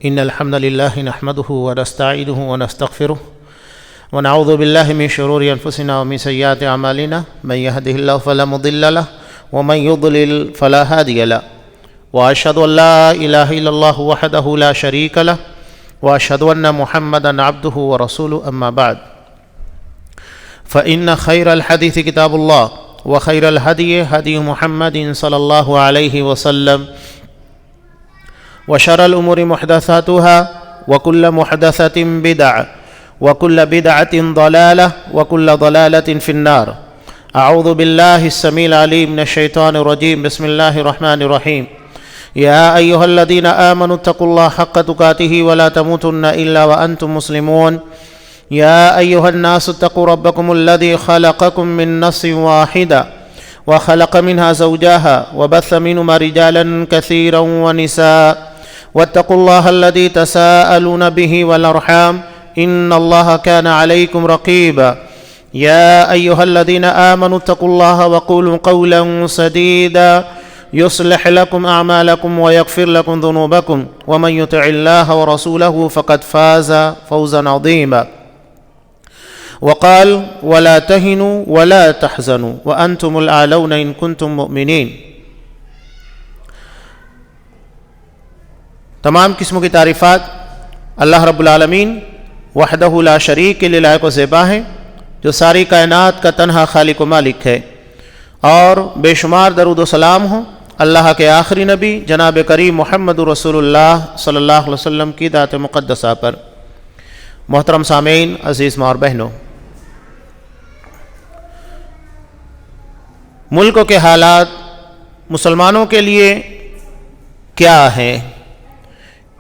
إن الحمد لله نحمده ونستعينه ونستغفره ونعوذ بالله من شرور أنفسنا ومن سيئات أعمالنا من يهده الله فلا مضل له ومن يضلل فلا هادي له وأشهد أن لا إله إلا الله وحده لا شريك له وأشهد أن محمدا عبده ورسوله أما بعد فإن خير الحديث كتاب الله وخير الهدي هدي محمد صلى الله عليه وسلم وشر الأمور محدثاتها وكل محدثة بدعة وكل بدعة ضلالة وكل ضلالة في النار. أعوذ بالله السميع العليم من الشيطان الرجيم. بسم الله الرحمن الرحيم. يا أيها الذين آمنوا اتقوا الله حق تقاته ولا تموتن إلا وأنتم مسلمون. يا أيها الناس اتقوا ربكم الذي خلقكم من نفس واحدة وخلق منها زوجها وبث منهما رجالا كثيرا ونساء واتقوا الله الذي تساءلون به والأرحام إن الله كان عليكم رقيبا. يا أيها الذين آمنوا اتقوا الله وقولوا قولا سديدا يصلح لكم أعمالكم ويغفر لكم ذنوبكم ومن يطع الله ورسوله فقد فاز فوزا عظيما. وقال ولا تهنوا ولا تحزنوا وأنتم الأعلون إن كنتم مؤمنين. تمام قسموں کی تعریفات اللہ رب العالمین وحدہ لا شریک کے لیے لائق و زیبا ہے، جو ساری کائنات کا تنہا خالق و مالک ہے، اور بے شمار درود و سلام ہوں اللہ کے آخری نبی جناب کریم محمد رسول اللہ صلی اللہ علیہ وسلم کی ذات مقدسہ پر. محترم سامعین، عزیز ماں اور بہنوں، ملکوں کے حالات مسلمانوں کے لیے کیا ہیں،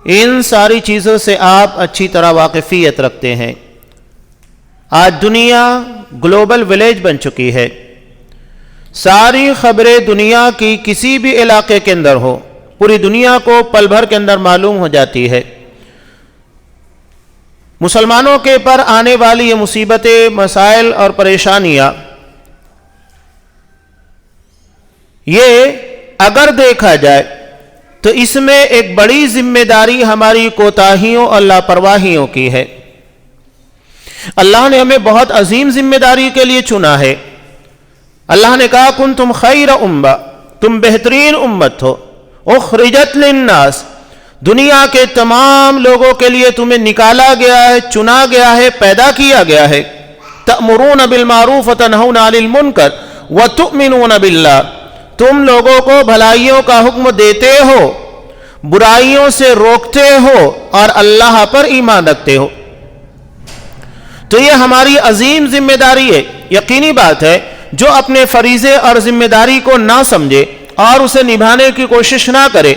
ان ساری چیزوں سے آپ اچھی طرح واقفیت رکھتے ہیں. آج دنیا گلوبل ولیج بن چکی ہے. ساری خبریں دنیا کی کسی بھی علاقے کے اندر ہو، پوری دنیا کو پل بھر کے اندر معلوم ہو جاتی ہے. مسلمانوں کے پر آنے والی یہ مصیبتیں، مسائل اور پریشانیاں، یہ اگر دیکھا جائے تو اس میں ایک بڑی ذمہ داری ہماری کوتاہیوں اور لاپرواہیوں کی ہے. اللہ نے ہمیں بہت عظیم ذمہ داری کے لیے چنا ہے. اللہ نے کہا کنتم خیر امہ، تم بہترین امت ہو، اخرجت للناس، دنیا کے تمام لوگوں کے لیے تمہیں نکالا گیا ہے، چنا گیا ہے، پیدا کیا گیا ہے. تأمرون بالمعروف وتنہون عن المنکر وتؤمنون باللہ، تم لوگوں کو بھلائیوں کا حکم دیتے ہو، برائیوں سے روکتے ہو اور اللہ پر ایمان رکھتے ہو. تو یہ ہماری عظیم ذمہ داری ہے. یقینی بات ہے جو اپنے فریضے اور ذمہ داری کو نہ سمجھے اور اسے نبھانے کی کوشش نہ کرے،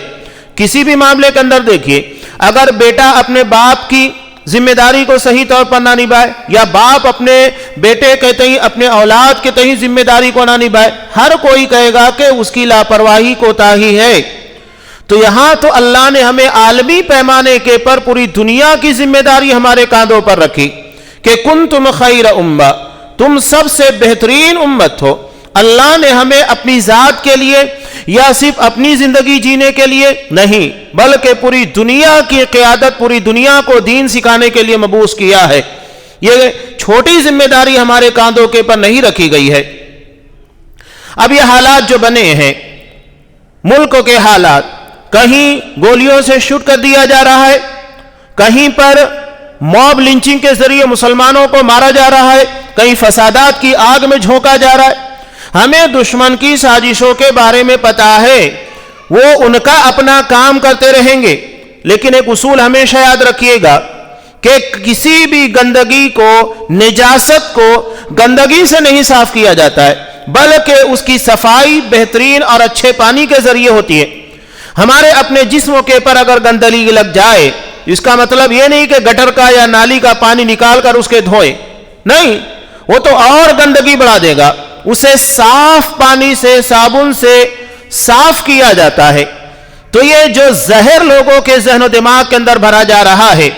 کسی بھی معاملے کے اندر دیکھیے، اگر بیٹا اپنے باپ کی ذمہ داری کو صحیح طور پر نہ نبھائے، یا باپ اپنے بیٹے کے تئیں، اپنے اولاد کے تئیں ذمہ داری کو نہ نبھائے، ہر کوئی کہے گا کہ اس کی لاپرواہی کوتاہی ہے. تو یہاں تو اللہ نے ہمیں عالمی پیمانے کے پر پوری دنیا کی ذمہ داری ہمارے کاندھوں پر رکھی کہ کنتم خیر امہ، تم سب سے بہترین امت ہو. اللہ نے ہمیں اپنی ذات کے لیے یا صرف اپنی زندگی جینے کے لیے نہیں، بلکہ پوری دنیا کی قیادت، پوری دنیا کو دین سکھانے کے لیے مبعوث کیا ہے. یہ چھوٹی ذمہ داری ہمارے کاندھوں کے پر نہیں رکھی گئی ہے. اب یہ حالات جو بنے ہیں، ملکوں کے حالات، کہیں گولیوں سے شوٹ کر دیا جا رہا ہے، کہیں پر موب لنچنگ کے ذریعے مسلمانوں کو مارا جا رہا ہے، کہیں فسادات کی آگ میں جھونکا جا رہا ہے. ہمیں دشمن کی سازشوں کے بارے میں پتا ہے، وہ ان کا اپنا کام کرتے رہیں گے، لیکن ایک اصول ہمیشہ یاد رکھیے گا کہ کسی بھی گندگی کو، نجاست کو گندگی سے نہیں صاف کیا جاتا ہے، بلکہ اس کی صفائی بہترین اور اچھے پانی کے ذریعے ہوتی ہے. ہمارے اپنے جسموں کے پر اگر گندگی لگ جائے، اس کا مطلب یہ نہیں کہ گٹر کا یا نالی کا پانی نکال کر اس کے دھوئیں، نہیں، وہ تو اور گندگی بڑھا دے گا. اسے صاف پانی سے، صابن سے صاف کیا جاتا ہے. تو یہ جو زہر لوگوں کے ذہن و دماغ کے اندر بھرا جا رہا ہے،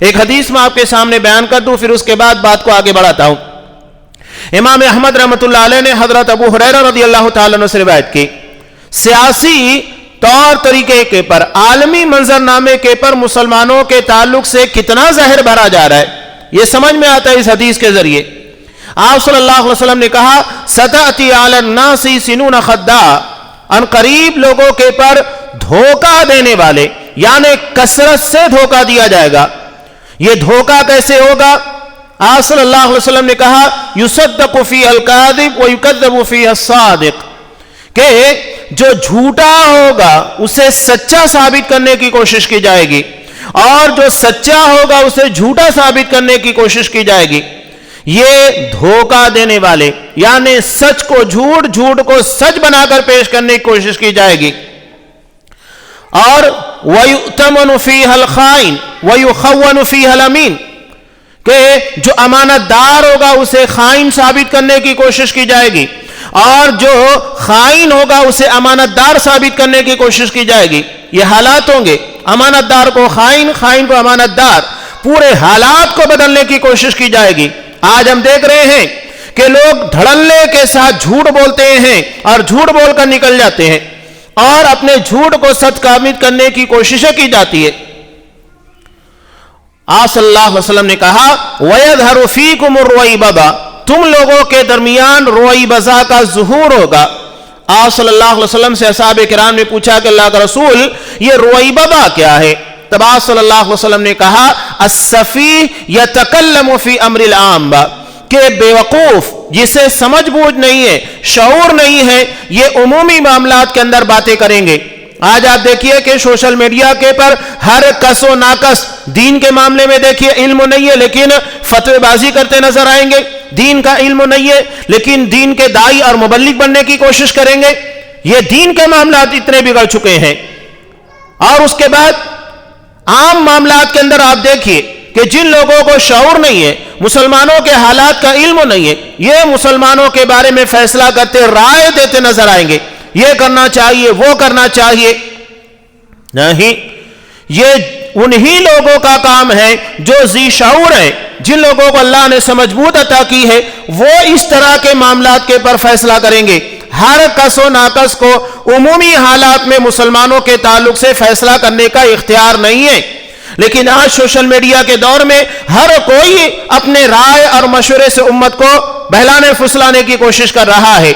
ایک حدیث میں آپ کے سامنے بیان کر دوں، پھر اس کے بعد بات کو آگے بڑھاتا ہوں. امام احمد رحمۃ اللہ علیہ نے حضرت ابو ہریرہ رضی اللہ تعالیٰ عنہ سے روایت کی، سیاسی طور طریقے کے پر، عالمی منظرنامے کے پر مسلمانوں کے تعلق سے کتنا زہر بھرا جا رہا ہے، یہ سمجھ میں آتا ہے اس حدیث کے ذریعے۔ آپ صلی اللہ علیہ وسلم نے کہا ستأتی علی الناس سنون خداع، ان قریب لوگوں کے پر دھوکہ دینے والے، یعنی کثرت سے دھوکہ دیا جائے گا۔ یہ دھوکہ کیسے ہوگا؟ آپ صلی اللہ علیہ وسلم نے کہا یصدق فیہ الکاذب ویکذب فیہ الصادق، کہ جو جھوٹا ہوگا اسے سچا ثابت کرنے کی کوشش کی جائے گی، اور جو سچا ہوگا اسے جھوٹا ثابت کرنے کی کوشش کی جائے گی۔ یہ دھوکہ دینے والے، یعنی سچ کو جھوٹ، جھوٹ کو سچ بنا کر پیش کرنے کی کوشش کی جائے گی۔ اور وَيُؤْتَمَنُ فِيهَا الْخَائِنُ وَيُخَوَّنُ فِيهَا الْأَمِينُ، کہ جو امانت دار ہوگا اسے خائن ثابت کرنے کی کوشش کی جائے گی، اور جو خائن ہوگا اسے امانت دار ثابت کرنے کی کوشش کی جائے گی۔ یہ حالات ہوں گے، امانت دار کو خائن، خائن کو امانت دار، پورے حالات کو بدلنے کی کوشش کی جائے گی۔ آج ہم دیکھ رہے ہیں کہ لوگ دھڑلے کے ساتھ جھوٹ بولتے ہیں اور جھوٹ بول کر نکل جاتے ہیں، اور اپنے جھوٹ کو سچ ثابت کرنے کی کوششیں کی جاتی ہے۔ آپ صلی اللہ علیہ وسلم نے کہا وَيَظْهَرُ فِيكُمُ الرُّوَيْبَضَةُ، تم لوگوں کے درمیان رویبضہ کا ظہور ہوگا۔ آپ صلی اللہ علیہ وسلم سے اصحاب کرام نے پوچھا کہ اللہ کا رسول یہ رویبضہ کیا ہے؟ تب آپ صلی اللہ علیہ وسلم نے کہا السفیہ یتکلم فی امر العام، کہ بیوقوف جسے سمجھ بوجھ نہیں ہے، شعور نہیں ہے، یہ عمومی معاملات کے اندر باتیں کریں گے۔ آج آپ دیکھیے کہ سوشل میڈیا کے پر ہر کس و ناکس، دین کے معاملے میں دیکھیے علم نہیں ہے لیکن فتوی بازی کرتے نظر آئیں گے، دین کا علم نہیں ہے لیکن دین کے داعی اور مبلغ بننے کی کوشش کریں گے۔ یہ دین کے معاملات اتنے بگڑ چکے ہیں۔ اور اس کے بعد عام معاملات کے اندر آپ دیکھیے کہ جن لوگوں کو شعور نہیں ہے، مسلمانوں کے حالات کا علم نہیں ہے، یہ مسلمانوں کے بارے میں فیصلہ کرتے، رائے دیتے نظر آئیں گے، یہ کرنا چاہیے، وہ کرنا چاہیے۔ نہیں، یہ انہی لوگوں کا کام ہے جو ذی شعور ہے، جن لوگوں کو اللہ نے سمجھ بوجھ عطا کی ہے، وہ اس طرح کے معاملات کے پر فیصلہ کریں گے۔ ہر کس و ناکس کو عمومی حالات میں مسلمانوں کے تعلق سے فیصلہ کرنے کا اختیار نہیں ہے۔ لیکن آج سوشل میڈیا کے دور میں ہر کوئی اپنے رائے اور مشورے سے امت کو بہلانے پھسلانے کی کوشش کر رہا ہے۔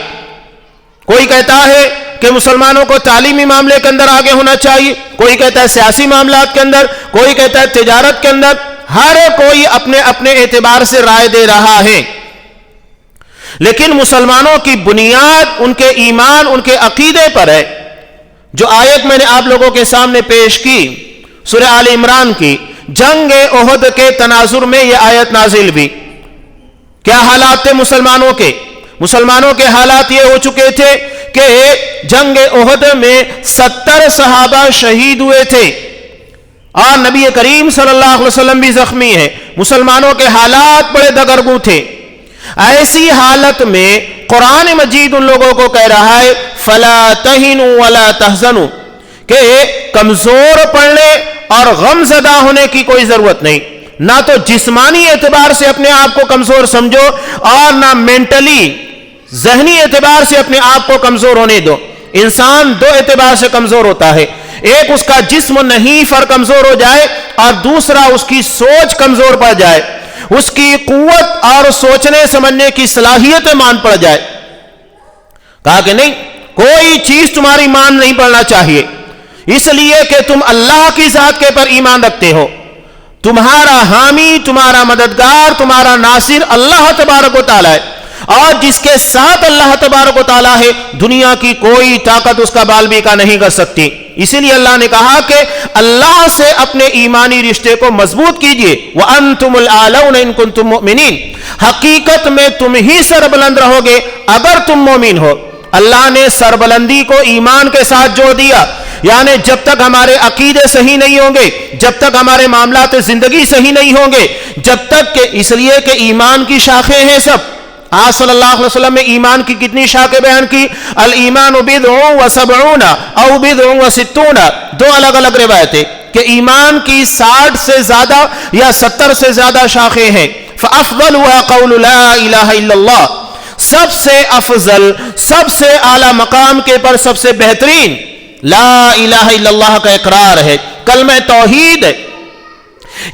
کوئی کہتا ہے کہ مسلمانوں کو تعلیمی معاملے کے اندر آگے ہونا چاہیے، کوئی کہتا ہے سیاسی معاملات کے اندر، کوئی کہتا ہے تجارت کے اندر، ہر کوئی اپنے اپنے اعتبار سے رائے دے رہا ہے۔ لیکن مسلمانوں کی بنیاد ان کے ایمان، ان کے عقیدے پر ہے۔ جو آیت میں نے آپ لوگوں کے سامنے پیش کی سورہ آل عمران کی، جنگ احد کے تناظر میں یہ آیت نازل بھی۔ کیا حالات تھے مسلمانوں کے؟ مسلمانوں کے حالات یہ ہو چکے تھے کہ جنگ احد میں 70 صحابہ شہید ہوئے تھے، اور نبی کریم صلی اللہ علیہ وسلم بھی زخمی ہیں۔ مسلمانوں کے حالات بڑے دگرگوں تھے۔ ایسی حالت میں قرآن مجید ان لوگوں کو کہہ رہا ہے فَلَا تَهِنُوا وَلَا تَحْزَنُوا، کہ کمزور پڑنے اور غم زدہ ہونے کی کوئی ضرورت نہیں۔ نہ تو جسمانی اعتبار سے اپنے آپ کو کمزور سمجھو، اور نہ مینٹلی، ذہنی اعتبار سے اپنے آپ کو کمزور ہونے دو۔ انسان دو اعتبار سے کمزور ہوتا ہے، ایک اس کا جسم نحیف اور کمزور ہو جائے، اور دوسرا اس کی سوچ کمزور پڑ جائے، اس کی قوت اور سوچنے سمجھنے کی صلاحیت مان پڑ جائے۔ کہا کہ نہیں، کوئی چیز تمہاری مان نہیں پڑنا چاہیے، اس لیے کہ تم اللہ کی ذات کے پر ایمان رکھتے ہو۔ تمہارا حامی، تمہارا مددگار، تمہارا ناصر اللہ تبارک و تعالی ہے، اور جس کے ساتھ اللہ تبارک و تعالی ہے، دنیا کی کوئی طاقت اس کا بال بیکا نہیں کر سکتی۔ اسی لیے اللہ نے کہا کہ اللہ سے اپنے ایمانی رشتے کو مضبوط کیجئے، وَأَنْتُمُ الْأَعْلَوْنَ إِن كُنتُم مُؤْمِنِينَ، حقیقت میں تم ہی سربلند رہو گے اگر تم مومن ہو۔ اللہ نے سربلندی کو ایمان کے ساتھ جوڑ دیا، یعنی جب تک ہمارے عقیدے صحیح نہیں ہوں گے، جب تک ہمارے معاملات زندگی صحیح نہیں ہوں گے، جب تک کہ، اس لیے کہ ایمان کی شاخیں ہیں سب۔ آپ صلی اللہ علیہ وسلم نے ایمان کی کتنی شاخیں بیان کی؟ الایمان بضع و70 او بضع و60، دو الگ الگ روایتیں کہ ایمان کی 60 سے زیادہ یا 70 سے زیادہ شاخیں ہیں۔ فافضلها قول لا الہ الا اللہ، سب سے افضل، سب سے اعلی مقام کے پر سب سے بہترین لا الہ الا اللہ کا اقرار ہے، کلمہ توحید ہے،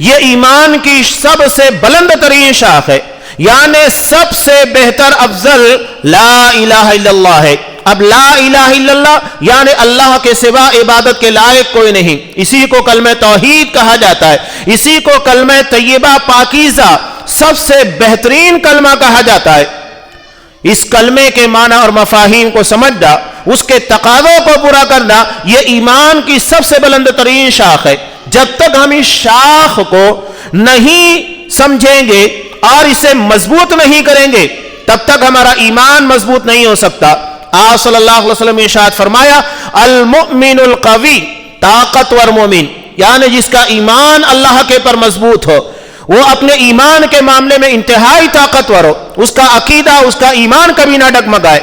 یہ ایمان کی سب سے بلند ترین شاخ ہے، یعنی سب سے بہتر افضل لا الہ الا اللہ ہے۔ اب لا الہ الا اللہ یعنی اللہ کے سوا عبادت کے لائق کوئی نہیں، اسی کو کلمہ توحید کہا جاتا ہے، اسی کو کلمہ طیبہ پاکیزہ سب سے بہترین کلمہ کہا جاتا ہے۔ اس کلمے کے معنی اور مفاہیم کو سمجھنا، اس کے تقاضوں کو پورا کرنا، یہ ایمان کی سب سے بلند ترین شاخ ہے۔ جب تک ہم اس شاخ کو نہیں سمجھیں گے اور اسے مضبوط نہیں کریں گے تب تک ہمارا ایمان مضبوط نہیں ہو سکتا۔ آپ صلی اللہ علیہ وسلم نے ارشاد فرمایا، المؤمن القوی، طاقتور مومن یعنی جس کا ایمان اللہ کے پر مضبوط ہو، وہ اپنے ایمان کے معاملے میں انتہائی طاقتور ہو، اس کا عقیدہ، اس کا ایمان کبھی نہ ڈگمگائے۔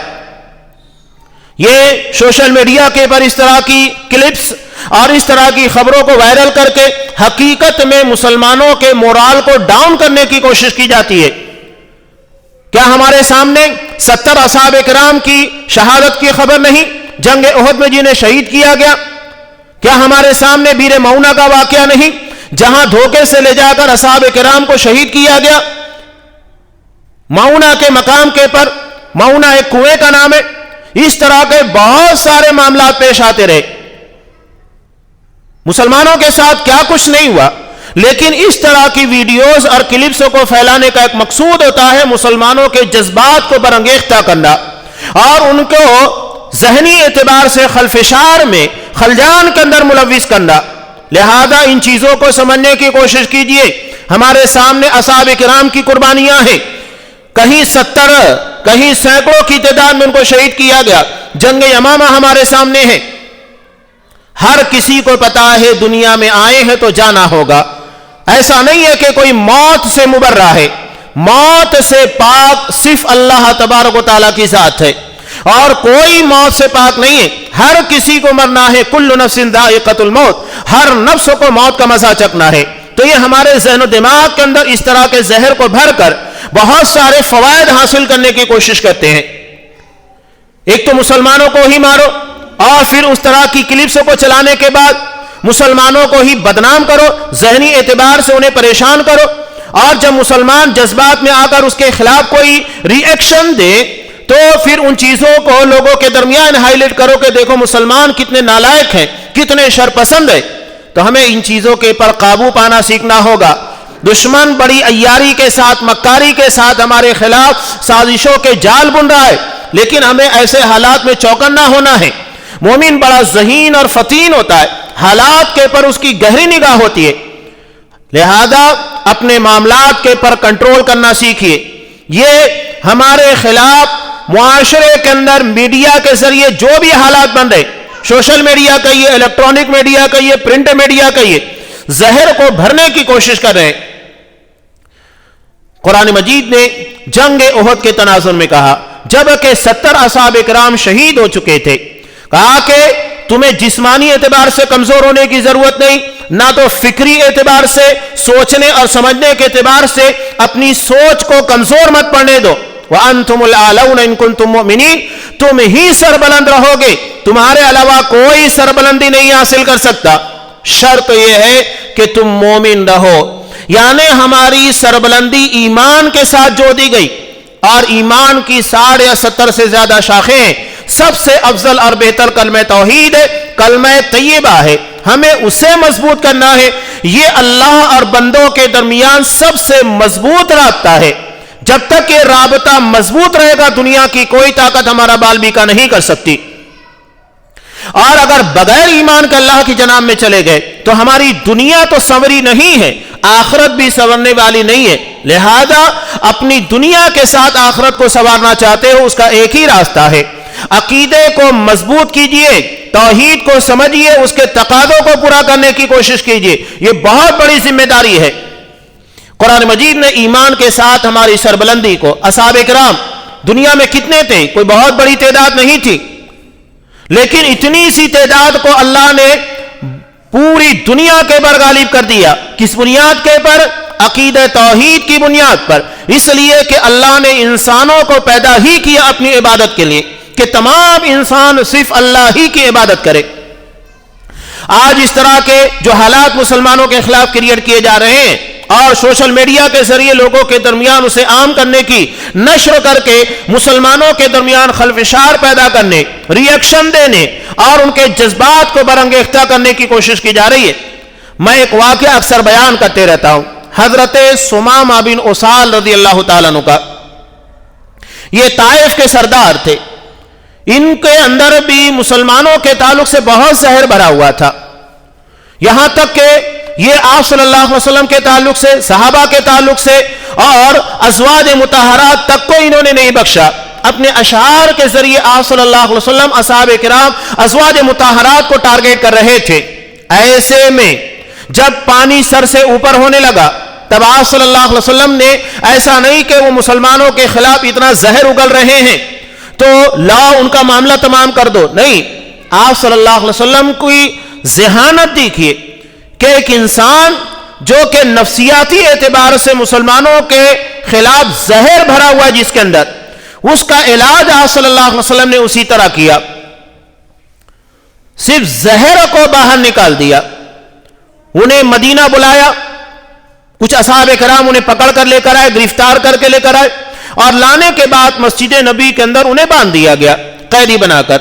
یہ سوشل میڈیا کے پر اس طرح کی کلپس اور اس طرح کی خبروں کو وائرل کر کے حقیقت میں مسلمانوں کے مورال کو ڈاؤن کرنے کی کوشش کی جاتی ہے۔ کیا ہمارے سامنے 70 اصحاب کرام کی شہادت کی خبر نہیں، جنگ احد میں جنہیں شہید کیا گیا؟ کیا ہمارے سامنے بیر معونہ کا واقعہ نہیں، جہاں دھوکے سے لے جا کر اصحاب کرام کو شہید کیا گیا؟ معونہ کے مقام کے پر، معونہ ایک کنویں کا نام ہے، اس طرح کے بہت سارے معاملات پیش آتے رہے۔ مسلمانوں کے ساتھ کیا کچھ نہیں ہوا، لیکن اس طرح کی ویڈیوز اور کلپسوں کو پھیلانے کا ایک مقصود ہوتا ہے مسلمانوں کے جذبات کو برانگیختہ کرنا اور ان کو ذہنی اعتبار سے خلفشار میں، خلجان کے اندر ملوث کرنا۔ لہذا ان چیزوں کو سمجھنے کی کوشش کیجئے۔ ہمارے سامنے اصحاب کرام کی قربانیاں ہیں، کہیں 70 کہیں سینکڑوں کی تعداد میں ان کو شہید کیا گیا۔ جنگ یمامہ ہمارے سامنے ہے، ہر کسی کو پتا ہے دنیا میں آئے ہیں تو جانا ہوگا، ایسا نہیں ہے کہ کوئی موت سے مبرہ ہے، موت سے پاک صرف اللہ تبارک و تعالیٰ کی ذات ہے اور کوئی موت سے پاک نہیں ہے، ہر کسی کو مرنا ہے، کل نفس ذائقۃ الموت، ہر نفس کو موت کا مزہ چکھنا ہے۔ تو یہ ہمارے ذہن و دماغ کے اندر اس طرح کے زہر کو بھر کر بہت سارے فوائد حاصل کرنے کی کوشش کرتے ہیں۔ ایک تو مسلمانوں کو ہی مارو اور پھر اس طرح کی کلپسوں کو چلانے کے بعد مسلمانوں کو ہی بدنام کرو، ذہنی اعتبار سے انہیں پریشان کرو، اور جب مسلمان جذبات میں آ کر اس کے خلاف کوئی ری ایکشن دے تو پھر ان چیزوں کو لوگوں کے درمیان ہائی لائٹ کرو کہ دیکھو مسلمان کتنے نالائق ہیں، کتنے شرپسند ہیں۔ تو ہمیں ان چیزوں کے پر قابو پانا سیکھنا ہوگا۔ دشمن بڑی عیاری کے ساتھ، مکاری کے ساتھ ہمارے خلاف سازشوں کے جال بن رہا ہے، لیکن ہمیں ایسے حالات میں چوکنا ہونا ہے۔ مومن بڑا ذہین اور فطین ہوتا ہے، حالات کے پر اس کی گہری نگاہ ہوتی ہے، لہذا اپنے معاملات کے پر کنٹرول کرنا سیکھیے۔ یہ ہمارے خلاف معاشرے کے اندر میڈیا کے ذریعے جو بھی حالات بن رہے، سوشل میڈیا کہیے، الیکٹرانک میڈیا کہیے، پرنٹ میڈیا کہیے، زہر کو بھرنے کی کوشش کر رہے ہیں۔ قرآن مجید نے جنگ احد کے تناظر میں کہا، جبکہ 70 اصحاب کرام شہید ہو چکے تھے، کہا کہ تمہیں جسمانی اعتبار سے کمزور ہونے کی ضرورت نہیں، نہ تو فکری اعتبار سے، سوچنے اور سمجھنے کے اعتبار سے اپنی سوچ کو کمزور مت پڑنے دو۔ وَأَنْتُمُ الْأَعْلَوْنَ إِن كُنتُم مُؤْمِنِينَ، تم ہی سربلند رہو گے، تمہارے علاوہ کوئی سربلندی نہیں حاصل کر سکتا، شرط یہ ہے کہ تم مومن رہو۔ یعنی ہماری سربلندی ایمان کے ساتھ جوڑ دی گئی، اور ایمان کی 60 یا 70 سے زیادہ شاخیں ہیں، سب سے افضل اور بہتر کلمہ توحید ہے، کلمہ طیبہ ہے، ہمیں اسے مضبوط کرنا ہے۔ یہ اللہ اور بندوں کے درمیان سب سے مضبوط رابطہ ہے، جب تک یہ رابطہ مضبوط رہے گا دنیا کی کوئی طاقت ہمارا بال بیکا نہیں کر سکتی۔ اور اگر بغیر ایمان کے اللہ کی جناب میں چلے گئے تو ہماری دنیا تو سنوری نہیں ہے، آخرت بھی سنورنے والی نہیں ہے۔ لہذا اپنی دنیا کے ساتھ آخرت کو سنوارنا چاہتے ہو، اس کا ایک ہی راستہ ہے، عقیدے کو مضبوط کیجئے، توحید کو سمجھیے، اس کے تقاضوں کو پورا کرنے کی کوشش کیجئے، یہ بہت بڑی ذمہ داری ہے۔ قرآن مجید نے ایمان کے ساتھ ہماری سربلندی کو، اصحاب کرام دنیا میں کتنے تھے؟ کوئی بہت بڑی تعداد نہیں تھی، لیکن اتنی سی تعداد کو اللہ نے پوری دنیا کے بر غالب کر دیا۔ کس بنیاد کے پر؟ عقیدہ توحید کی بنیاد پر، اس لیے کہ اللہ نے انسانوں کو پیدا ہی کیا اپنی عبادت کے لیے، کہ تمام انسان صرف اللہ ہی کی عبادت کرے۔ آج اس طرح کے جو حالات مسلمانوں کے خلاف کریٹ کیے جا رہے ہیں اور سوشل میڈیا کے ذریعے لوگوں کے درمیان اسے عام کرنے کی، نشر کر کے مسلمانوں کے درمیان خلفشار پیدا کرنے، ری ایکشن دینے اور ان کے جذبات کو برانگیختہ کرنے کی کوشش کی جا رہی ہے۔ میں ایک واقعہ اکثر بیان کرتے رہتا ہوں، حضرت ثمامہ بن اسال رضی اللہ تعالیٰ عنہ کا۔ یہ طائف کے سردار تھے، ان کے اندر بھی مسلمانوں کے تعلق سے بہت زہر بھرا ہوا تھا، یہاں تک کہ یہ آپ صلی اللہ علیہ وسلم کے تعلق سے، صحابہ کے تعلق سے اور ازواج مطہرات تک کو انہوں نے نہیں بخشا۔ اپنے اشعار کے ذریعے آپ صلی اللہ علیہ وسلم، اصحاب کرام، ازواج مطہرات کو ٹارگیٹ کر رہے تھے۔ ایسے میں جب پانی سر سے اوپر ہونے لگا تب آپ صلی اللہ علیہ وسلم نے ایسا نہیں کہ وہ مسلمانوں کے خلاف اتنا زہر اگل رہے ہیں تو لاؤ ان کا معاملہ تمام کر دو، نہیں، آپ صلی اللہ علیہ وسلم کی ذہانت دیکھیے کہ ایک انسان جو کہ نفسیاتی اعتبار سے مسلمانوں کے خلاف زہر بھرا ہوا جس کے اندر، اس کا علاج آپ صلی اللہ علیہ وسلم نے اسی طرح کیا، صرف زہر کو باہر نکال دیا، انہیں مدینہ بلایا، کچھ اصحاب کرام انہیں پکڑ کر لے کر آئے، گرفتار کر کے لے کر آئے، اور لانے کے بعد مسجد نبی کے اندر انہیں باندھ دیا گیا قیدی بنا کر۔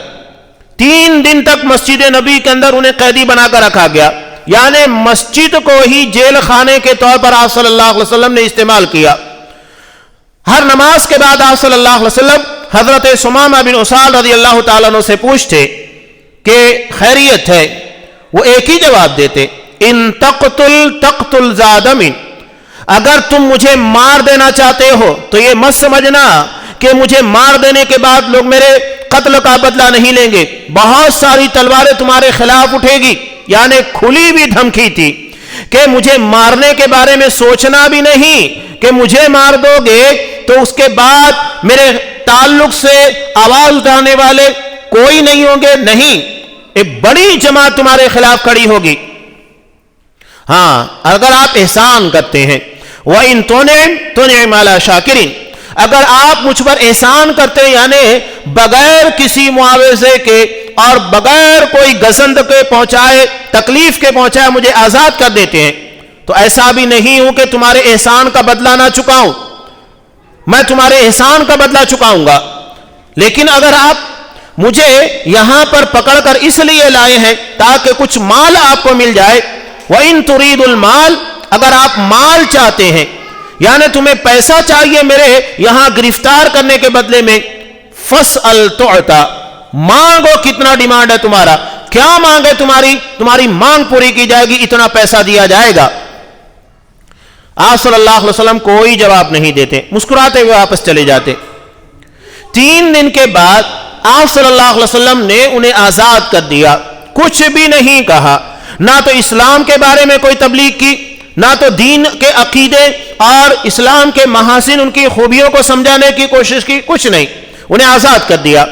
3 دن تک مسجد نبی کے اندر انہیں قیدی بنا کر رکھا گیا، یعنی مسجد کو ہی جیل خانے کے طور پر آپ صلی اللہ علیہ وسلم نے استعمال کیا۔ ہر نماز کے بعد آپ صلی اللہ علیہ وسلم حضرت ثمامہ بن اسال رضی اللہ تعالیٰ عنہ سے پوچھتے کہ خیریت ہے؟ وہ ایک ہی جواب دیتے، ان تقتل تقتل ذا دم، اگر تم مجھے مار دینا چاہتے ہو تو یہ مت سمجھنا کہ مجھے مار دینے کے بعد لوگ میرے قتل کا بدلہ نہیں لیں گے، بہت ساری تلواریں تمہارے خلاف اٹھے گی، یعنی کھلی بھی دھمکی تھی کہ مجھے مارنے کے بارے میں سوچنا بھی نہیں کہ مجھے مار دو گے تو اس کے بعد میرے تعلق سے آواز اٹھانے والے کوئی نہیں ہوں گے، نہیں، ایک بڑی جماعت تمہارے خلاف کھڑی ہوگی۔ ہاں، اگر آپ احسان کرتے ہیں، وَإِن تُنْعِمْ تُنْعِمْ عَلَى شَاكِرٍ، اگر آپ مجھ پر احسان کرتے ہیں، یعنی بغیر کسی معاوضے کے اور بغیر کوئی گزند کے پہنچائے، تکلیف کے پہنچائے مجھے آزاد کر دیتے ہیں، تو ایسا بھی نہیں ہوں کہ تمہارے احسان کا بدلہ نہ چکاؤں، میں تمہارے احسان کا بدلہ چکاؤں گا۔ لیکن اگر آپ مجھے یہاں پر پکڑ کر اس لیے لائے ہیں تاکہ کچھ مال آپ کو مل جائے، وَإِن تُرِيدُ الْمَالِ، اگر آپ مال چاہتے ہیں، یعنی تمہیں پیسہ چاہیے میرے یہاں گرفتار کرنے کے بدلے میں، فَاسْأَلْ تُعْطَى، مانگو کتنا ڈیمانڈ ہے تمہارا، کیا مانگے تمہاری مانگ پوری کی جائے گی، اتنا پیسہ دیا جائے گا۔ آپ صلی اللہ علیہ وسلم کوئی جواب نہیں دیتے، مسکراتے ہوئے واپس چلے جاتے۔ 3 دن کے بعد آپ صلی اللہ علیہ وسلم نے انہیں آزاد کر دیا، کچھ بھی نہیں کہا، نہ تو اسلام کے بارے میں کوئی تبلیغ کی، نہ تو دین کے عقیدے اور اسلام کے محاسن، ان کی خوبیوں کو سمجھانے کی کوشش کی، کچھ نہیں، انہیں آزاد کر دیا۔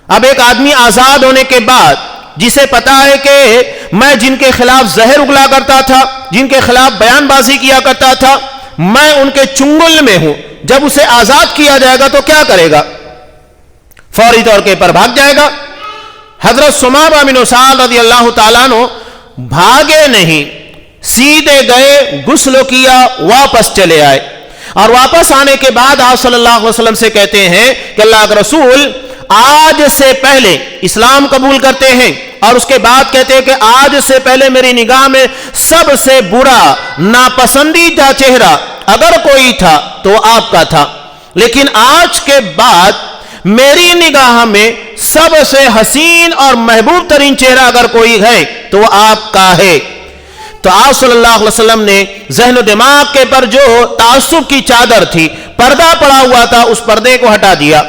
اب ایک آدمی آزاد ہونے کے بعد جسے پتا ہے کہ میں جن کے خلاف زہر اگلا کرتا تھا، جن کے خلاف بیان بازی کیا کرتا تھا، میں ان کے چنگل میں ہوں، جب اسے آزاد کیا جائے گا تو کیا کرے گا؟ فوری طور کے پر بھاگ جائے گا۔ حضرت ثمامہ بن اسال رضی اللہ تعالیٰ عنہ بھاگے نہیں، سیدھے گئے، غسل کیا، واپس چلے آئے، اور واپس آنے کے بعد آپ صلی اللہ علیہ وسلم سے کہتے ہیں کہ اللہ کے رسول آج سے پہلے اسلام قبول کرتے ہیں، اور اس کے بعد کہتے ہیں کہ آج سے پہلے میری نگاہ میں سب سے برا ناپسندیدہ چہرہ اگر کوئی تھا تو آپ کا تھا، لیکن آج کے بعد میری نگاہ میں سب سے حسین اور محبوب ترین چہرہ اگر کوئی ہے تو وہ آپ کا ہے۔ تو آپ صلی اللہ علیہ وسلم نے ذہن و دماغ کے پر جو تعصب کی چادر تھی، پردہ پڑا ہوا تھا، اس پردے کو ہٹا دیا۔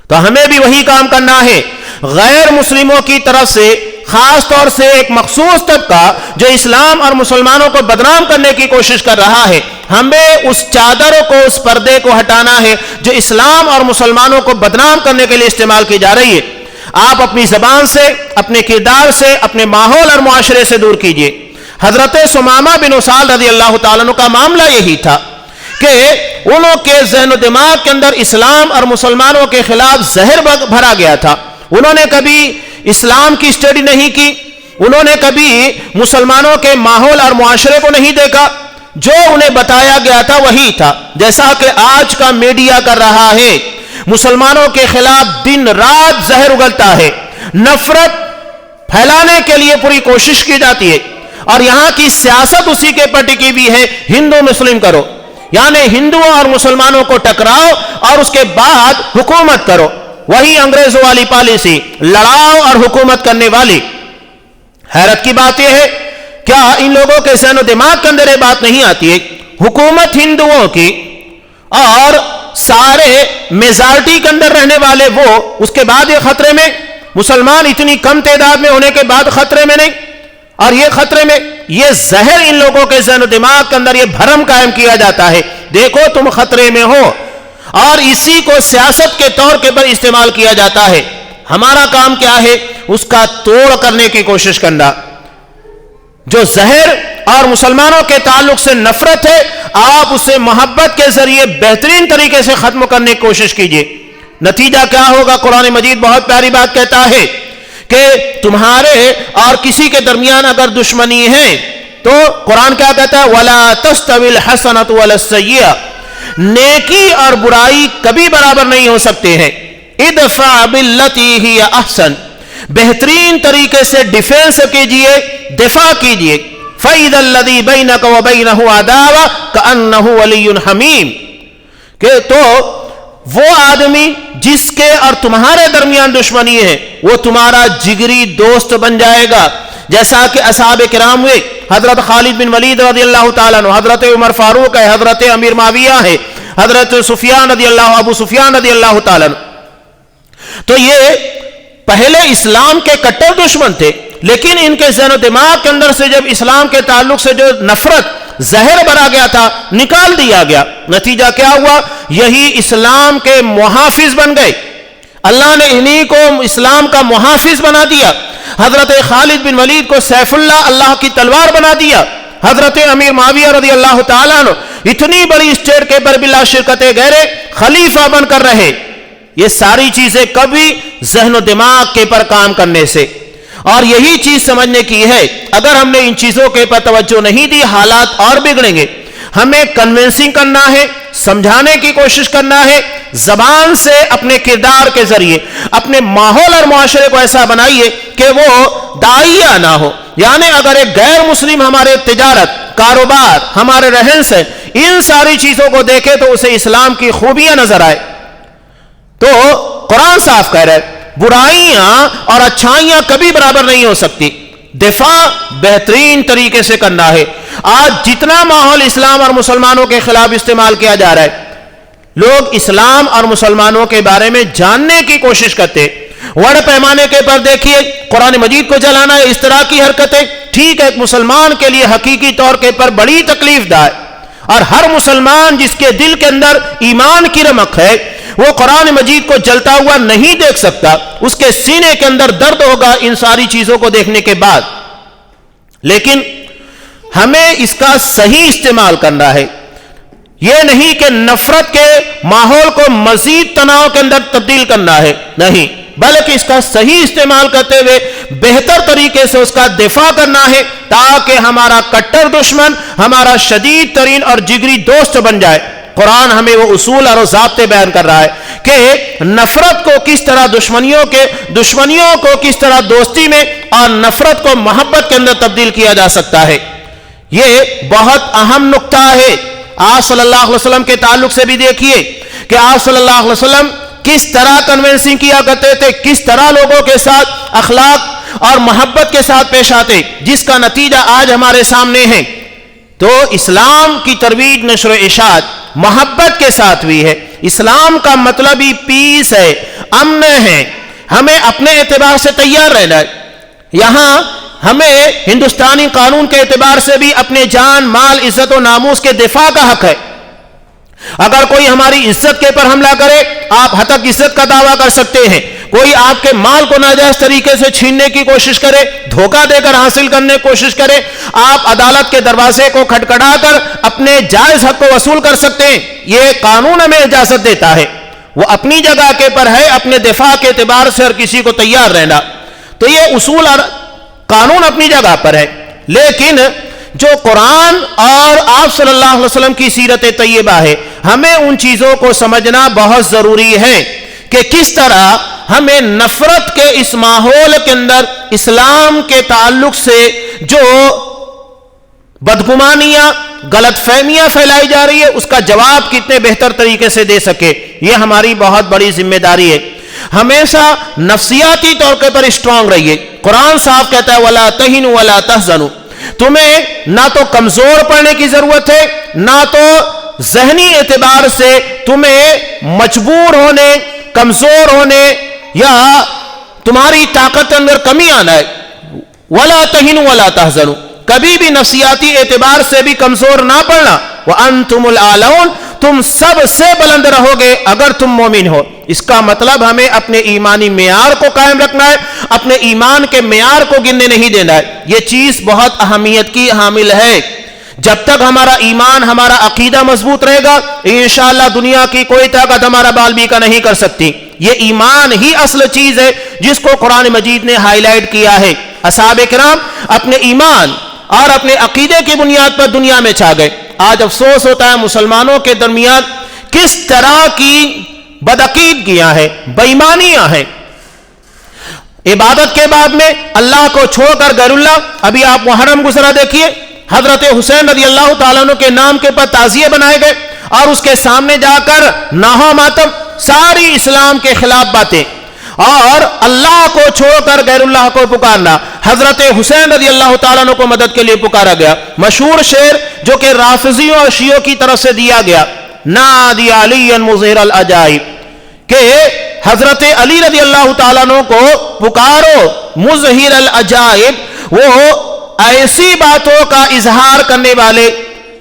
تو ہمیں بھی وہی کام کرنا ہے، غیر مسلموں کی طرف سے، خاص طور سے ایک مخصوص طبقہ جو اسلام اور مسلمانوں کو بدنام کرنے کی کوشش کر رہا ہے، ہمیں اس چادر کو، اس پردے کو ہٹانا ہے جو اسلام اور مسلمانوں کو بدنام کرنے کے لیے استعمال کی جا رہی ہے۔ آپ اپنی زبان سے، اپنے کردار سے، اپنے ماحول اور معاشرے سے دور کیجئے۔ حضرت ثمامہ بن اسال رضی اللہ تعالیٰ عنہ کا معاملہ یہی تھا کہ انہوں کے ذہن و دماغ کے اندر اسلام اور مسلمانوں کے خلاف زہر بھرا گیا تھا۔ انہوں نے کبھی اسلام کی اسٹڈی نہیں کی، انہوں نے کبھی مسلمانوں کے ماحول اور معاشرے کو نہیں دیکھا. جو انہیں بتایا گیا تھا وہی تھا. جیسا کہ آج کا میڈیا کر رہا ہے, مسلمانوں کے خلاف دن رات زہر اگلتا ہے, نفرت پھیلانے کے لیے پوری کوشش کی جاتی ہے, اور یہاں کی سیاست اسی کے پر ٹکی ہوئی ہے, ہندو مسلم کرو, یعنی ہندوؤں اور مسلمانوں کو ٹکراؤ اور اس کے بعد حکومت کرو. وہی انگریزوں والی پالیسی, لڑاؤ اور حکومت کرنے والی. حیرت کی بات یہ ہے, کیا ان لوگوں کے ذہن و دماغ کے اندر یہ بات نہیں آتی ہے حکومت ہندوؤں کی اور سارے میجارٹی کے اندر رہنے والے وہ, اس کے بعد یہ خطرے میں, مسلمان اتنی کم تعداد میں ہونے کے بعد خطرے میں نہیں, اور یہ خطرے میں, یہ زہر ان لوگوں کے ذہن و دماغ کے اندر یہ بھرم قائم کیا جاتا ہے, دیکھو تم خطرے میں ہو, اور اسی کو سیاست کے طور کے پر استعمال کیا جاتا ہے. ہمارا کام کیا ہے, اس کا توڑ کرنے کی کوشش کرنا. جو زہر اور مسلمانوں کے تعلق سے نفرت ہے, آپ اسے محبت کے ذریعے بہترین طریقے سے ختم کرنے کی کوشش کیجئے. نتیجہ کیا ہوگا؟ قرآن مجید بہت پیاری بات کہتا ہے کہ تمہارے اور کسی کے درمیان اگر دشمنی ہے تو قرآن کیا کہتا ہے, وَلَا تَسْتَوِي الْحَسَنَةُ وَلَا السَّيِّئَةُ, نیکی اور برائی کبھی برابر نہیں ہو سکتے ہیں. ادفع باللتی ہی احسن, بہترین طریقے سے ڈیفینس کیجئے, دفاع کیجئے. فَإِذَا الَّذِي بَيْنَكَ وَبَيْنَهُ عَدَاوَةٌ كَأَنَّهُ وَلِيٌّ حَمِيمٌ, کہ تو وہ آدمی جس کے اور تمہارے درمیان دشمنی ہے وہ تمہارا جگری دوست بن جائے گا. جیسا کہ اصحاب کرام ہوئے, حضرت خالد بن ولید رضی اللہ تعالیٰ عنہ, حضرت عمر فاروق ہے, حضرت امیر معاویہ ہے, حضرت سفیان رضی اللہ, ابو سفیان رضی اللہ تعالیٰ عنہ. تو یہ پہلے اسلام کے کٹر دشمن تھے, لیکن ان کے ذہن و دماغ کے اندر سے جب اسلام کے تعلق سے جو نفرت زہر بھرا گیا تھا نکال دیا گیا. نتیجہ کیا ہوا؟ یہی اسلام کے محافظ بن گئے. اللہ نے انہی کو اسلام کا محافظ بنا دیا. حضرت خالد بن ولید کو سیف اللہ, اللہ کی تلوار بنا دیا. حضرت امیر معاویہ رضی اللہ تعالیٰ عنہ اتنی بڑی اسٹیٹ کے پر بلا شرکت غیرے خلیفہ بن کر رہے. یہ ساری چیزیں کبھی ذہن و دماغ کے پر کام کرنے سے, اور یہی چیز سمجھنے کی ہے. اگر ہم نے ان چیزوں کے پر توجہ نہیں دی حالات اور بگڑیں گے. ہمیں کنونسنگ کرنا ہے, سمجھانے کی کوشش کرنا ہے, زبان سے اپنے کردار کے ذریعے اپنے ماحول اور معاشرے کو ایسا بنائیے کہ وہ داعیہ نہ ہو. یعنی اگر ایک غیر مسلم ہمارے تجارت, کاروبار, ہمارے رہن سہن, ان ساری چیزوں کو دیکھے تو اسے اسلام کی خوبیاں نظر آئے. تو قرآن صاف کہہ رہا ہے برائیاں اور اچھائیاں کبھی برابر نہیں ہو سکتی. دفاع بہترین طریقے سے کرنا ہے. آج جتنا ماحول اسلام اور مسلمانوں کے خلاف استعمال کیا جا رہا ہے, لوگ اسلام اور مسلمانوں کے بارے میں جاننے کی کوشش کرتے, بڑے پیمانے کے پر دیکھیے قرآن مجید کو جلانا, اس طرح کی حرکتیں ٹھیک ہے ایک مسلمان کے لیے حقیقی طور کے پر بڑی تکلیف دہ ہے, اور ہر مسلمان جس کے دل کے اندر ایمان کی رمق ہے وہ قرآن مجید کو جلتا ہوا نہیں دیکھ سکتا. اس کے سینے کے اندر درد ہوگا ان ساری چیزوں کو دیکھنے کے بعد. لیکن ہمیں اس کا صحیح استعمال کرنا ہے. یہ نہیں کہ نفرت کے ماحول کو مزید تناؤ کے اندر تبدیل کرنا ہے, نہیں, بلکہ اس کا صحیح استعمال کرتے ہوئے بہتر طریقے سے اس کا دفاع کرنا ہے تاکہ ہمارا کٹر دشمن ہمارا شدید ترین اور جگری دوست بن جائے. قرآن ہمیں وہ اصول اور ضابطے بیان کر رہا ہے کہ نفرت کو کس طرح دشمنیوں کو کس طرح دوستی میں اور نفرت کو محبت کے اندر تبدیل کیا جا سکتا ہے. یہ بہت اہم نقطہ ہے. آپ صلی اللہ علیہ وسلم کے تعلق سے بھی دیکھیے کہ آپ صلی اللہ علیہ وسلم کس طرح کنونسنگ کیا کرتے تھے, کس طرح لوگوں کے ساتھ اخلاق اور محبت کے ساتھ پیش آتے, جس کا نتیجہ آج ہمارے سامنے ہے. تو اسلام کی ترویج, نشر و اشاعت محبت کے ساتھ بھی ہے. اسلام کا مطلب ہی پیس ہے, امن ہے. ہمیں اپنے اعتبار سے تیار رہنا ہے. یہاں ہمیں ہندوستانی قانون کے اعتبار سے بھی اپنے جان, مال, عزت و ناموس کے دفاع کا حق ہے. اگر کوئی ہماری عزت کے پر حملہ کرے آپ ہتک عزت کا دعویٰ کر سکتے ہیں. کوئی آپ کے مال کو ناجائز طریقے سے چھیننے کی کوشش کرے, دھوکہ دے کر حاصل کرنے کی کوشش کرے, آپ عدالت کے دروازے کو کھٹکھٹا کر اپنے جائز حق کو وصول کر سکتے ہیں. یہ قانون ہمیں اجازت دیتا ہے. وہ اپنی جگہ کے پر ہے, اپنے دفاع کے اعتبار سے ہر کسی کو تیار رہنا. تو یہ اصول اور قانون اپنی جگہ پر ہے، لیکن جو قرآن اور آپ صلی اللہ علیہ وسلم کی سیرت طیبہ ہے، ہمیں ان چیزوں کو سمجھنا بہت ضروری ہے کہ کس طرح ہمیں نفرت کے اس ماحول کے اندر اسلام کے تعلق سے جو بدگمانیاں، غلط فہمیاں پھیلائی جا رہی ہے، اس کا جواب کتنے بہتر طریقے سے دے سکے، یہ ہماری بہت بڑی ذمہ داری ہے۔ ہمیشہ نفسیاتی طور پر اسٹرانگ رہیے۔ قرآن صاحب کہتا ہے وَلَا تَهِنُوا وَلَا تَحْزَنُوا، تمہیں نہ تو کمزور پڑنے کی ضرورت ہے، نہ تو ذہنی اعتبار سے تمہیں مجبور ہونے، کمزور ہونے یا تمہاری طاقت اندر کمی آنا ہے۔ وَلَا تَهِنُوا وَلَا تَحْزَنُوا، کبھی بھی نفسیاتی اعتبار سے بھی کمزور نہ پڑنا۔ وَأَنْتُمُ الْأَعْلَوْنَ، تم سب سے بلند رہو گے اگر تم مومن ہو۔ اس کا مطلب ہمیں اپنے ایمانی معیار کو قائم رکھنا ہے، اپنے ایمان کے معیار کو گرنے نہیں دینا ہے۔ یہ چیز بہت اہمیت کی حامل ہے۔ جب تک ہمارا ایمان، ہمارا عقیدہ مضبوط رہے گا، انشاءاللہ دنیا کی کوئی طاقت ہمارا بال بیکا نہیں کر سکتی۔ یہ ایمان ہی اصل چیز ہے جس کو قرآن مجید نے ہائی لائٹ کیا ہے۔ اصحاب کرام اپنے ایمان اور اپنے عقیدے کی بنیاد پر دنیا میں چھا گئے۔ آج افسوس ہوتا ہے مسلمانوں کے درمیان کس طرح کی بدعقیدگیاں ہیں، بے ایمانیاں ہیں۔ عبادت کے بعد میں اللہ کو چھوڑ کر غیر اللہ، ابھی آپ محرم گزرا دیکھیے، حضرت حسین رضی اللہ تعالیٰ عنہ کے نام کے پر تعزیے بنائے گئے اور اس کے سامنے جا کر ناہو ماتم، ساری اسلام کے خلاف باتیں، اور اللہ کو چھوڑ کر غیر اللہ کو پکارنا۔ حضرت حسین رضی اللہ تعالیٰ عنہ کو مدد کے لیے پکارا گیا۔ مشہور شعر جو کہ رافضیوں اور شیعوں کی طرف سے دیا گیا، نادی علی مظہر العجائب، کہ حضرت علی رضی اللہ تعالیٰ عنہ کو پکارو مظہر العجائب، وہ ایسی باتوں کا اظہار کرنے والے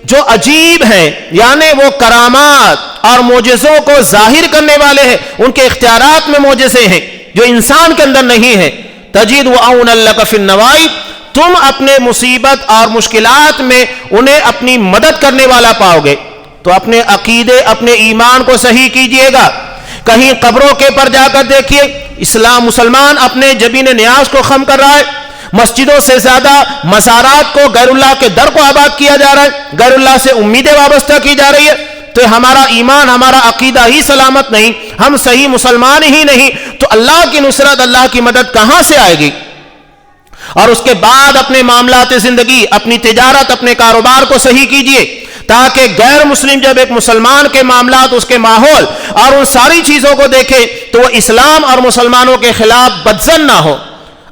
جو عجیب ہیں، یعنی وہ کرامات اور معجزوں کو ظاہر کرنے والے ہیں، ان کے اختیارات میں معجزے ہیں جو انسان کے اندر نہیں ہیں۔ تجد وعون لک فی النوائب، تم اپنے مصیبت اور مشکلات میں انہیں اپنی مدد کرنے والا پاؤ گے۔ تو اپنے عقیدے، اپنے ایمان کو صحیح کیجئے گا۔ کہیں قبروں کے پر جا کر دیکھیے، مسلمان اپنے جبین نیاز کو خم کر رہا ہے، مسجدوں سے زیادہ مزارات کو، غیر اللہ کے در کو آباد کیا جا رہا ہے، غیر اللہ سے امیدیں وابستہ کی جا رہی ہے۔ تو ہمارا ایمان، ہمارا عقیدہ ہی سلامت نہیں، ہم صحیح مسلمان ہی نہیں، تو اللہ کی نصرت، اللہ کی مدد کہاں سے آئے گی؟ اور اس کے بعد اپنے معاملات زندگی، اپنی تجارت، اپنے کاروبار کو صحیح کیجئے، تاکہ غیر مسلم جب ایک مسلمان کے معاملات، اس کے ماحول اور ان ساری چیزوں کو دیکھے تو وہ اسلام اور مسلمانوں کے خلاف بدظن نہ ہو۔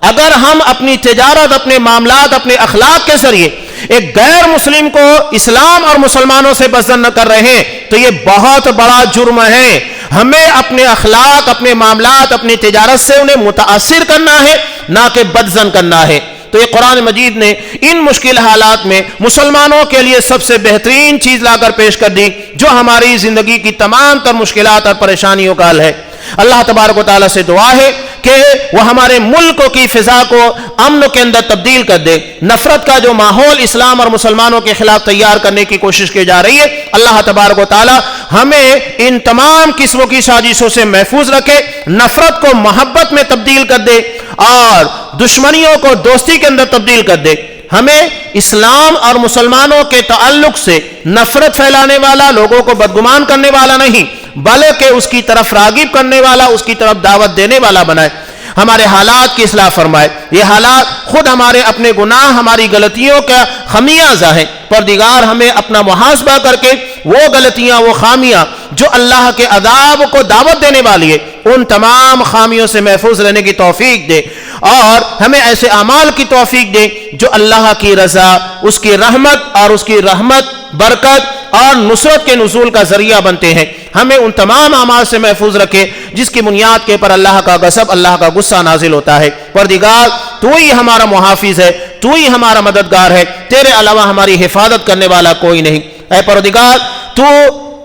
اگر ہم اپنی تجارت، اپنے معاملات، اپنے اخلاق کے ذریعے ایک غیر مسلم کو اسلام اور مسلمانوں سے بدظن نہ کر رہے ہیں تو یہ بہت بڑا جرم ہے۔ ہمیں اپنے اخلاق، اپنے معاملات، اپنی تجارت سے انہیں متاثر کرنا ہے، نہ کہ بدظن کرنا ہے۔ تو یہ قرآن مجید نے ان مشکل حالات میں مسلمانوں کے لیے سب سے بہترین چیز لا کر پیش کر دی جو ہماری زندگی کی تمام تر مشکلات اور پریشانیوں کا حل ہے۔ اللہ تبارک و تعالیٰ سے دعا ہے کہ وہ ہمارے ملک کی فضا کو امن کے اندر تبدیل کر دے۔ نفرت کا جو ماحول اسلام اور مسلمانوں کے خلاف تیار کرنے کی کوشش کی جا رہی ہے، اللہ تبارک و تعالیٰ ہمیں ان تمام قسموں کی سازشوں سے محفوظ رکھے، نفرت کو محبت میں تبدیل کر دے اور دشمنیوں کو دوستی کے اندر تبدیل کر دے۔ ہمیں اسلام اور مسلمانوں کے تعلق سے نفرت پھیلانے والا، لوگوں کو بدگمان کرنے والا نہیں، بلکہ اس کی طرف راغب کرنے والا، اس کی طرف دعوت دینے والا بنائے۔ ہمارے حالات کی اصلاح فرمائے۔ یہ حالات خود ہمارے اپنے گناہ، ہماری غلطیوں کا خمیازہ ہیں۔ پروردگار ہمیں اپنا محاسبہ کر کے وہ غلطیاں، وہ خامیاں جو اللہ کے عذاب کو دعوت دینے والی ہے، ان تمام خامیوں سے محفوظ رہنے کی توفیق دے، اور ہمیں ایسے اعمال کی توفیق دے جو اللہ کی رضا، اس کی رحمت اور اس کی رحمت، برکت اور نصرت کے نزول کا ذریعہ بنتے ہیں۔ ہمیں ان تمام اعمال سے محفوظ رکھے جس کی بنیاد کے پر اللہ کا غضب، اللہ کا غصہ نازل ہوتا ہے۔ پروردگار تو ہی ہمارا محافظ ہے، تو ہی ہمارا مددگار ہے، تیرے علاوہ ہماری حفاظت کرنے والا کوئی نہیں۔ اے پروردگار، تو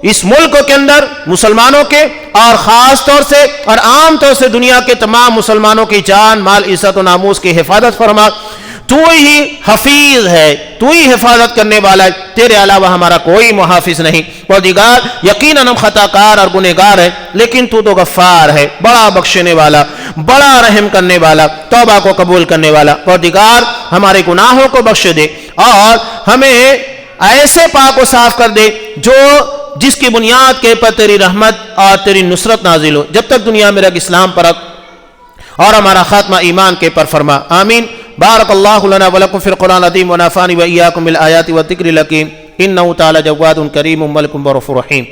اس ملک کے اندر مسلمانوں کے اور خاص طور سے اور عام طور سے دنیا کے تمام مسلمانوں کی جان، مال، عزت و ناموس کی حفاظت فرما۔ تو ہی حفیظ ہے، تو ہی حفاظت کرنے والا ہے، تیرے علاوہ ہمارا کوئی محافظ نہیں۔ پروردگار یقیناً ہم خطا کار اور گنہگار ہیں، لیکن تو غفار ہے، بڑا بخشنے والا، بڑا رحم کرنے والا، توبہ کو قبول کرنے والا۔ پروردگار ہمارے گناہوں کو بخش دے اور ہمیں ایسے پاک و صاف کر دے جس کی بنیاد کے پر تیری رحمت اور تیری نصرت نازل ہو، جب تک دنیا میں رکھ اسلام پر رکھ اور ہمارا خاتمہ ایمان کے پر فرما، آمین۔ بارک اللہ لنا ولکم فی القرآن العظیم ونفعنی وإیاکم بالآیات والذکر الحکیم، انہ تعالی جواد کریم ملک غفور رحیم۔